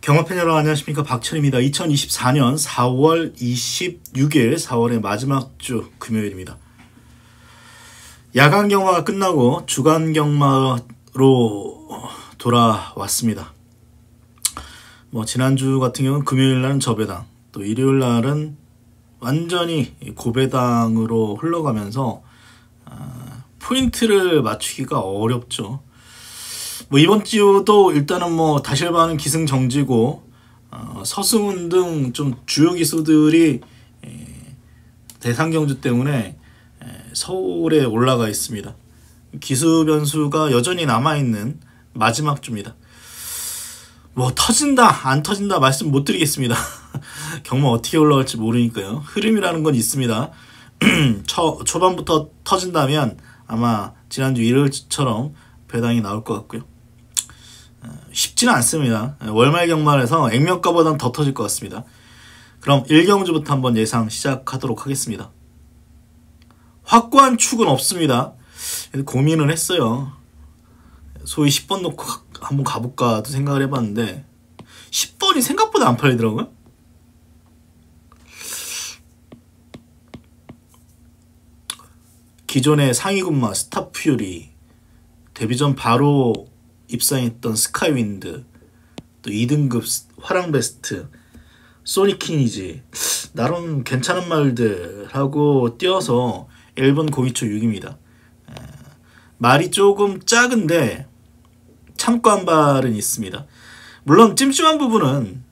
경마팬 여러분 안녕하십니까, 박철입니다. 2024년 4월 26일 4월의 마지막 주 금요일입니다. 야간 경마가 끝나고 주간 경마로 돌아왔습니다. 지난주 같은 경우는 금요일날은 저배당, 또 일요일날은 완전히 고배당으로 흘러가면서 포인트를 맞추기가 어렵죠. 이번 주도 일단은 다실바는 기승정지고 서승훈 등 좀 주요 기수들이 대상 경주 때문에 서울에 올라가 있습니다. 기수 변수가 여전히 남아있는 마지막 주입니다. 터진다 안 터진다 말씀 못 드리겠습니다. 경마 어떻게 올라갈지 모르니까요. 흐름이라는 건 있습니다. 초반부터 터진다면 아마 지난주 일요일처럼 배당이 나올 것 같고요. 쉽지는 않습니다. 월말 경마에서 액면가보다는 더 터질 것 같습니다. 그럼 1경주부터 한번 예상 시작하도록 하겠습니다. 확고한 축은 없습니다. 고민을 했어요. 소위 10번 놓고 한번 가볼까도 생각을 해봤는데 10번이 생각보다 안 팔리더라고요. 기존의 상위 군마 스타퓨리, 데뷔전 바로 입상했던 스카이윈드, 또 2등급 화랑베스트, 소니키니지, 나름 괜찮은 말들하고 뛰어서 1번 고기초 6입니다. 말이 조금 작은데 참고 한 발은 있습니다. 물론 찜찜한 부분은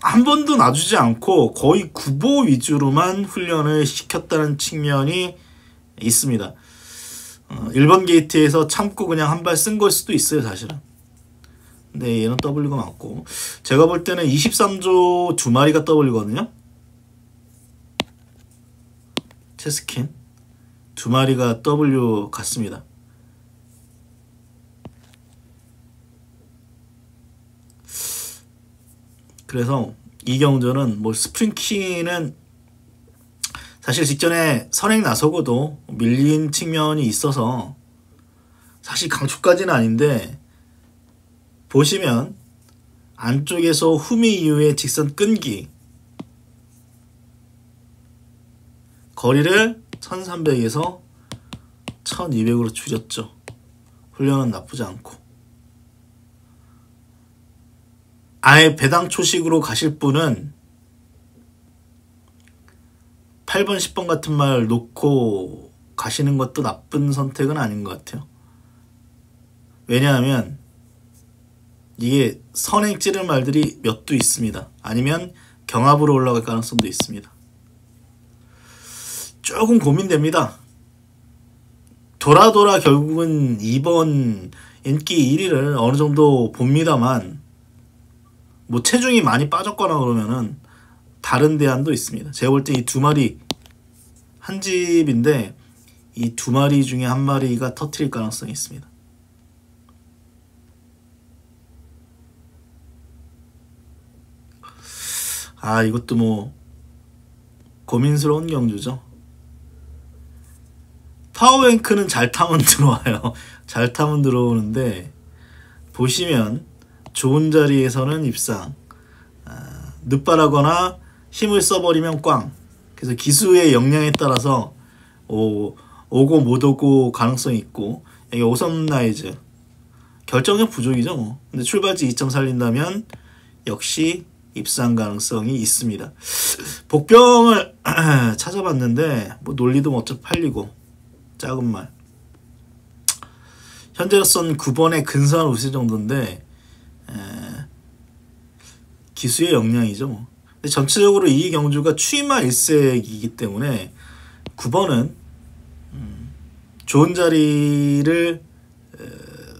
한 번도 놔주지 않고 거의 구보 위주로만 훈련을 시켰다는 측면이 있습니다. 1번 게이트에서 참고 그냥 한 발 쓴 걸 수도 있어요, 사실은. 근데 얘는 W가 맞고, 제가 볼 때는 23조 2마리가 W거든요. 체스킨 2마리가 W 같습니다. 그래서 이 경주는 스프링키는 사실 직전에 선행 나서고도 밀린 측면이 있어서 사실 강추까지는 아닌데, 보시면 안쪽에서 후미 이후에 직선 끈기, 거리를 1300에서 1200으로 줄였죠. 훈련은 나쁘지 않고. 아예 배당 초식으로 가실 분은 8번, 10번 같은 말 놓고 가시는 것도 나쁜 선택은 아닌 것 같아요. 왜냐하면 이게 선행 찌른 말들이 몇 두 있습니다. 아니면 경합으로 올라갈 가능성도 있습니다. 조금 고민됩니다. 돌아 결국은 2번 인기 1위를 어느 정도 봅니다만, 체중이 많이 빠졌거나 그러면은 다른 대안도 있습니다. 제가 볼 때 이 2마리 한 집인데 이 2마리 중에 한 마리가 터트릴 가능성이 있습니다. 이것도 고민스러운 경주죠. 파워뱅크는 잘 타면 들어와요. 잘 타면 들어오는데, 보시면 좋은 자리에서는 입상, 늦바라거나 힘을 써버리면 꽝. 그래서 기수의 역량에 따라서 오고 못 오고 가능성이 있고, 여기 오섬라이즈 결정력 부족이죠. 근데 출발지 2점 살린다면 역시 입상 가능성이 있습니다. 복병을 찾아봤는데 논리도 어차피 팔리고 작은 말, 현재로선 9번의 근사한 우세 정도인데 기수의 역량이죠. 근데 전체적으로 이 경주가 추이마 1색이기 때문에 9번은 좋은 자리를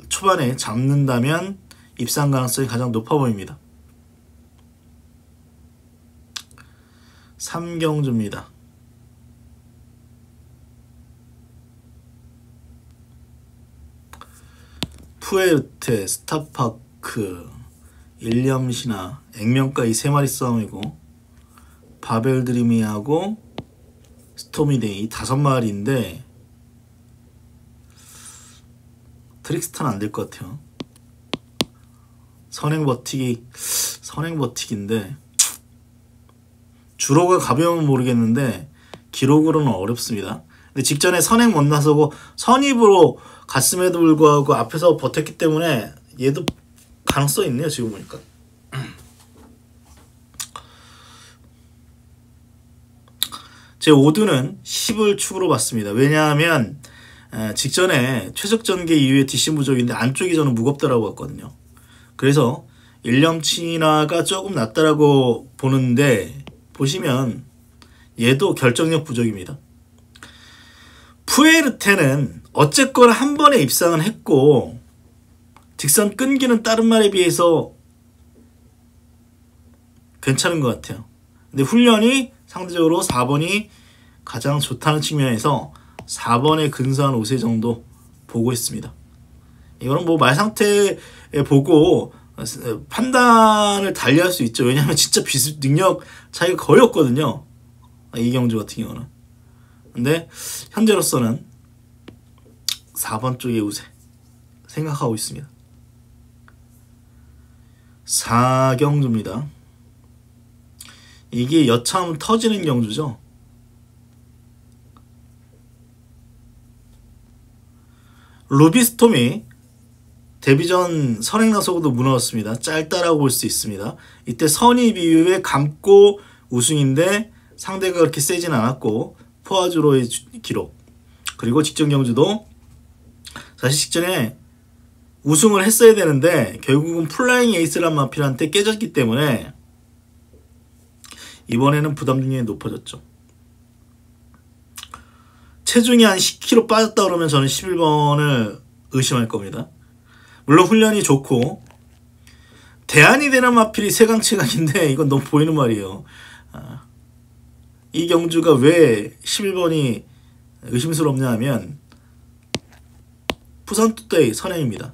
초반에 잡는다면 입상 가능성이 가장 높아 보입니다. 3경주입니다. 푸에르테, 스타파크, 일념신화, 액면가 이 3마리 싸움이고, 바벨드리미하고 스토미데이 5마리인데 트릭스타는 안 될 것 같아요. 선행버티기인데 주로가 가벼우면 모르겠는데 기록으로는 어렵습니다. 근데 직전에 선행 못 나서고 선입으로 갔음에도 불구하고 앞에서 버텼기 때문에 얘도 가능성이 있네요. 지금 보니까. 제 5두는 10을 축으로 봤습니다. 왜냐하면 직전에 최적전개 이후에 뒷심 부족인데 안쪽이 저는 무겁다라고 봤거든요. 그래서 일념친화가 조금 낫다라고 보는데 보시면 얘도 결정력 부족입니다. 푸에르테는 어쨌거나 한 번에 입상은 했고 직선 끈기는 다른 말에 비해서 괜찮은 것 같아요. 근데 훈련이 상대적으로 4번이 가장 좋다는 측면에서 4번에 근소한 5세 정도 보고 있습니다. 이거는 뭐 말 상태에 보고 판단을 달리할 수 있죠. 왜냐하면 진짜 능력 차이가 거의 없거든요. 이경주 같은 경우는. 근데 현재로서는 4번 쪽의 우세 생각하고 있습니다. 4경주입니다. 이게 여차하면 터지는 경주죠. 루비스톰이 데뷔전 선행나서고도 무너졌습니다. 짧다라고 볼 수 있습니다. 이때 선입 이후에 감고 우승인데 상대가 그렇게 세진 않았고 포아주로의 기록 그리고 직전 경주도 사실 직전에 우승을 했어야 되는데 결국은 플라잉 에이스란 마필한테 깨졌기 때문에 이번에는 부담 중량이 높아졌죠. 체중이 한 10kg 빠졌다 그러면 저는 11번을 의심할 겁니다. 물론 훈련이 좋고 대안이 되는 마필이 세강체강인데 이건 너무 보이는 말이에요. 이 경주가 왜 11번이 의심스럽냐 하면 부산 투데이 선행입니다.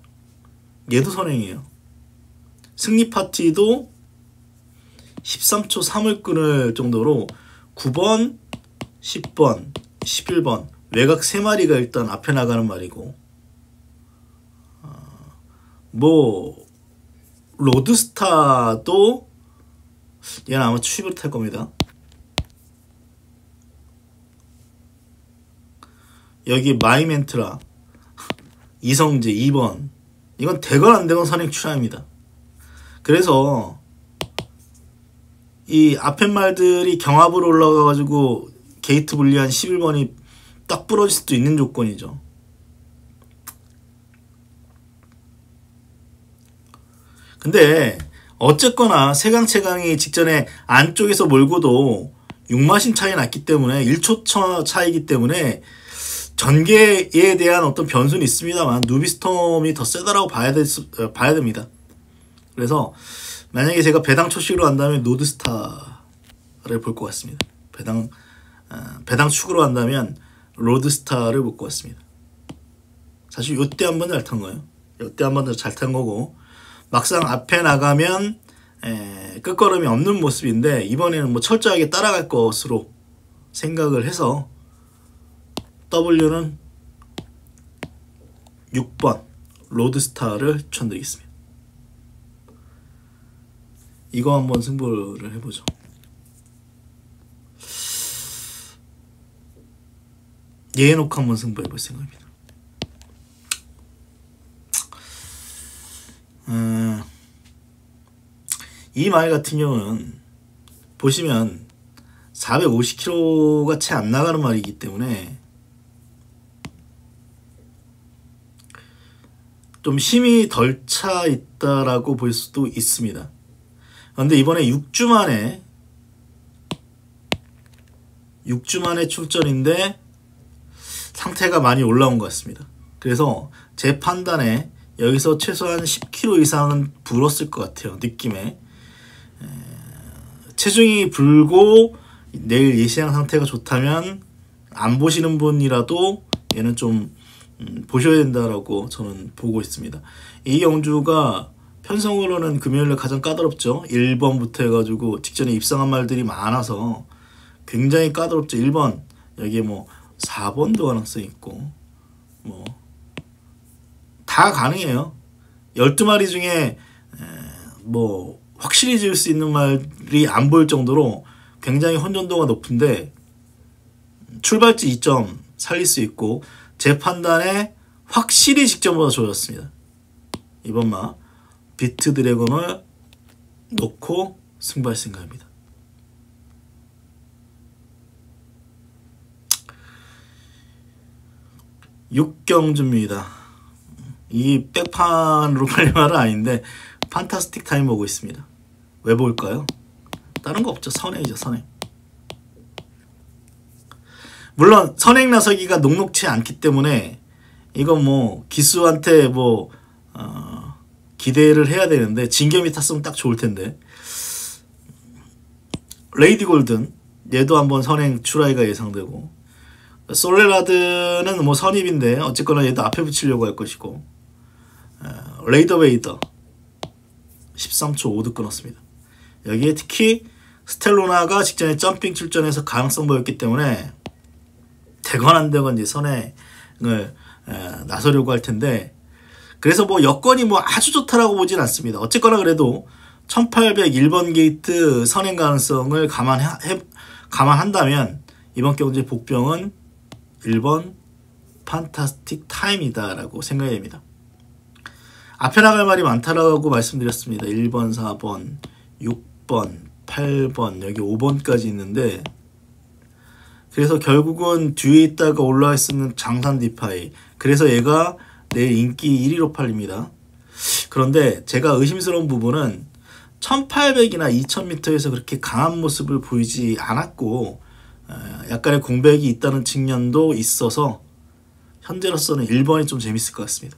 얘도 선행이에요. 승리 파티도 13초 3을 끊을 정도로 9번, 10번, 11번 외곽 3마리가 일단 앞에 나가는 말이고 뭐 로드스타도 얘는 아마 추입을 탈 겁니다. 여기 마이멘트라 이성재 2번 이건 되건 안 되건 선행 출하입니다. 그래서 이 앞에 말들이 경합으로 올라가가지고 게이트 불리한 11번이 딱 부러질 수도 있는 조건이죠. 근데 어쨌거나 세강체강이 직전에 안쪽에서 몰고도 6마신 차이 났기 때문에 1초 차이기 때문에 전개에 대한 어떤 변수는 있습니다만 누비스톰이 더 세다라고 봐야 됩니다. 그래서 만약에 제가 배당 초식으로 한다면 로드스타를 볼 것 같습니다. 배당 축으로 한다면 로드스타를 볼 것 같습니다. 사실 요때 한 번 잘 탄 거예요. 요때 한 번 잘 탄 거고 막상 앞에 나가면 끝걸음이 없는 모습인데 이번에는 뭐 철저하게 따라갈 것으로 생각을 해서 W는 6번 로드스타를 추천드리겠습니다. 이거 한번 승부를 해보죠. 얘 놓고 한번 승부해볼 생각입니다. 이 말 같은 경우는 보시면 450kg가 채 안 나가는 말이기 때문에 좀 힘이 덜 차 있다라고 볼 수도 있습니다. 그런데 이번에 6주 만에 출전인데 상태가 많이 올라온 것 같습니다. 그래서 제 판단에 여기서 최소한 10kg 이상은 불었을 것 같아요. 느낌에. 체중이 불고 내일 예시장 상태가 좋다면 안 보시는 분이라도 얘는 좀 보셔야 된다라고 저는 보고 있습니다. 이 경주가 편성으로는 금요일날 가장 까다롭죠. 1번부터 해가지고 직전에 입상한 말들이 많아서 굉장히 까다롭죠. 1번 여기에 뭐 4번도 가능성이 있고 뭐 다 가능해요. 12마리 중에 뭐 확실히 지을 수 있는 말이 안 보일 정도로 굉장히 혼전도가 높은데 출발지 2점 살릴 수 있고 제 판단에 확실히 직전보다 좋아졌습니다. 이번 마 비트 드래곤을 놓고 승부할 생각입니다. 육경주입니다. 이 백판으로 팔린 말은 아닌데 판타스틱 타임 보고 있습니다. 왜 볼까요? 다른 거 없죠. 선행이죠. 선행. 물론 선행 나서기가 녹록치 않기 때문에 이건 뭐 기수한테 뭐 기대를 해야 되는데 진겸이 탔으면 딱 좋을 텐데. 레이디 골든 얘도 한번 선행 추라이가 예상되고, 솔레라드는 뭐 선입인데 어쨌거나 얘도 앞에 붙이려고 할 것이고, 레이더 베이더 13초 5득 끊었습니다. 여기에 특히 스텔로나가 직전에 점핑 출전해서 가능성 보였기 때문에 되건 안 되건 이제 선행을 나서려고 할 텐데, 그래서 뭐 여건이 뭐 아주 좋다라고 보진 않습니다. 어쨌거나 그래도 1801번 게이트 선행 가능성을 감안한다면 이번 경주의 복병은 1번 판타스틱 타임이다 라고 생각이 됩니다. 앞에 나갈 말이 많다라고 말씀드렸습니다. 1번, 4번, 6번, 8번, 여기 5번까지 있는데, 그래서 결국은 뒤에 있다가 올라와 있는 장산 디파이, 그래서 얘가 내일 인기 1위로 팔립니다. 그런데 제가 의심스러운 부분은 1800이나 2000m에서 그렇게 강한 모습을 보이지 않았고 약간의 공백이 있다는 측면도 있어서 현재로서는 1번이 좀 재밌을 것 같습니다.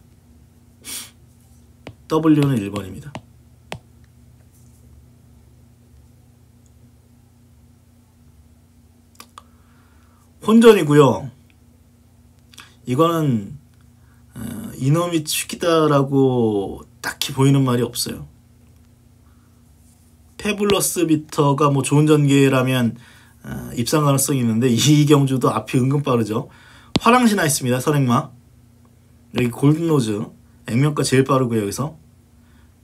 W는 1번입니다. 혼전이고요. 이거는 이놈이 축이다라고 딱히 보이는 말이 없어요. 페블러스 비터가 뭐 좋은 전개라면 입상 가능성이 있는데 이경주도 앞이 은근 빠르죠. 화랑신화 있습니다. 선행마. 여기 골든로즈 액면가 제일 빠르고요. 여기서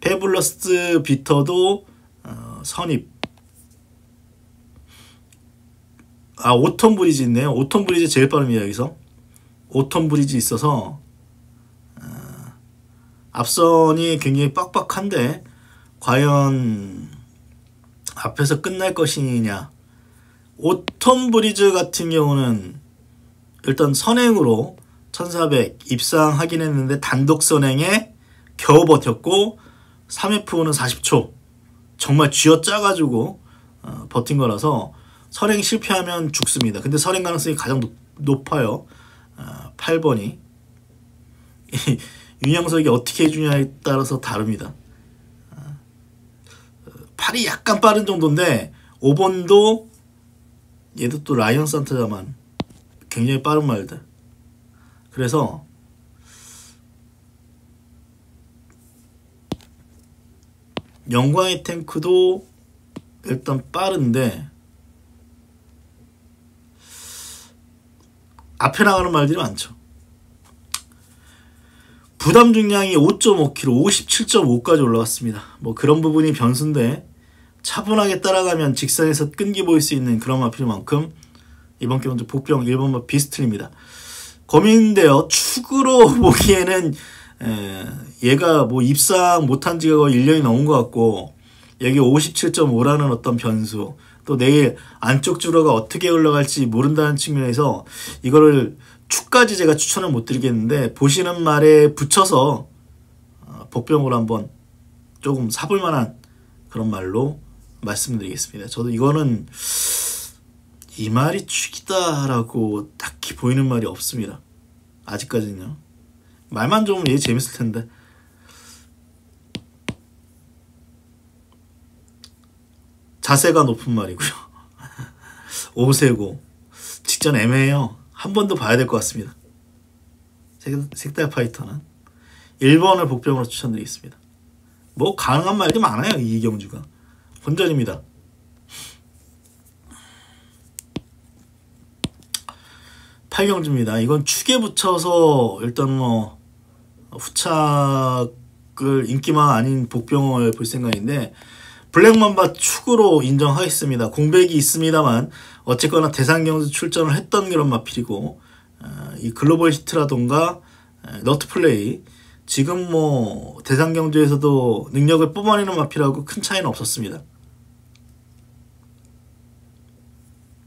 페블러스 비터도 선입. 오톤 브리지 있네요. 오톤 브리지 제일 빠릅니다. 여기서 오톤 브리지 있어서 앞선이 굉장히 빡빡한데 과연 앞에서 끝날 것이냐. 오톤 브리즈 같은 경우는 일단 선행으로 1400 입상하긴 했는데 단독 선행에 겨우 버텼고 3F는 40초 정말 쥐어짜가지고 버틴 거라서 선행 실패하면 죽습니다. 근데 선행 가능성이 가장 높아요. 8번이 윤영석이 어떻게 해주냐에 따라서 다릅니다. 8이 약간 빠른 정도인데 5번도 얘도 또 라이언 산타자만 굉장히 빠른 말들. 그래서 영광의 탱크도 일단 빠른데 앞에 나가는 말들이 많죠. 부담 중량이 5.5kg, 57.5까지 올라갔습니다. 뭐 그런 부분이 변수인데 차분하게 따라가면 직선에서 끈기 보일 수 있는 그런 마필 만큼 이번 경주 복병 1번마 비스틀입니다. 고민인데요. 축으로 보기에는 얘가 뭐 입상 못한 지가 거의 1년이 넘은 것 같고, 여기 57.5라는 어떤 변수, 또 내일 안쪽 주로가 어떻게 올라갈지 모른다는 측면에서 이거를 축까지 제가 추천을 못 드리겠는데 보시는 말에 붙여서 복병으로 한번 조금 사볼 만한 그런 말로 말씀드리겠습니다. 저도 이거는 이 말이 축이다라고 딱히 보이는 말이 없습니다. 아직까지는요. 말만 좋으면 얘 재밌을 텐데. 자세가 높은 말이고요. 5세고 직전 애매해요. 한 번 더 봐야 될 것 같습니다. 색달 파이터는 1번을 복병으로 추천드리겠습니다. 뭐 가능한 말이 많아요. 이경주가 혼전입니다. 팔경주입니다. 이건 축에 붙여서 일단 뭐 후착 복을 인기만 아닌 복병을 볼 생각인데 블랙맘바 축으로 인정하겠습니다. 공백이 있습니다만 어쨌거나 대상경주 출전을 했던 그런 마필이고 이 글로벌 히트라던가 너트플레이 지금 뭐 대상경주에서도 능력을 뿜어내는 마필하고 큰 차이는 없었습니다.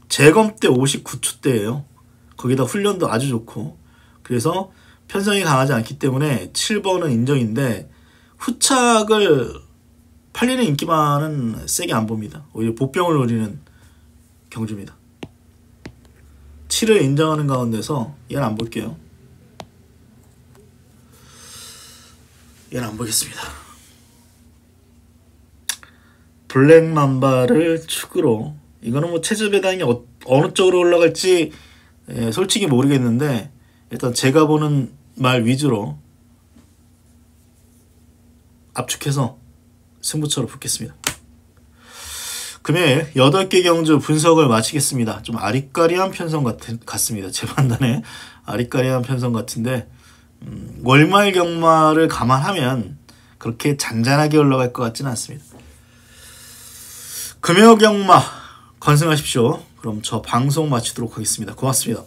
재검 때 59초대예요. 거기다 훈련도 아주 좋고 그래서 편성이 강하지 않기 때문에 7번은 인정인데 후착을 팔리는 인기만은 세게 안 봅니다. 오히려 복병을 노리는 경주입니다. 7을 인정하는 가운데서 얘는 안 볼게요. 얘는 안 보겠습니다. 블랙맘바를 축으로 이거는 뭐 체제 배당이 어느 쪽으로 올라갈지 솔직히 모르겠는데 일단 제가 보는 말 위주로 압축해서 승부처로 붙겠습니다. 금요일 8개 경주 분석을 마치겠습니다. 좀 아리까리한 편성 같습니다. 제 판단에 아리까리한 편성 같은데 월말 경마를 감안하면 그렇게 잔잔하게 올라갈 것 같지는 않습니다. 금요 경마 건승하십시오. 그럼 저 방송 마치도록 하겠습니다. 고맙습니다.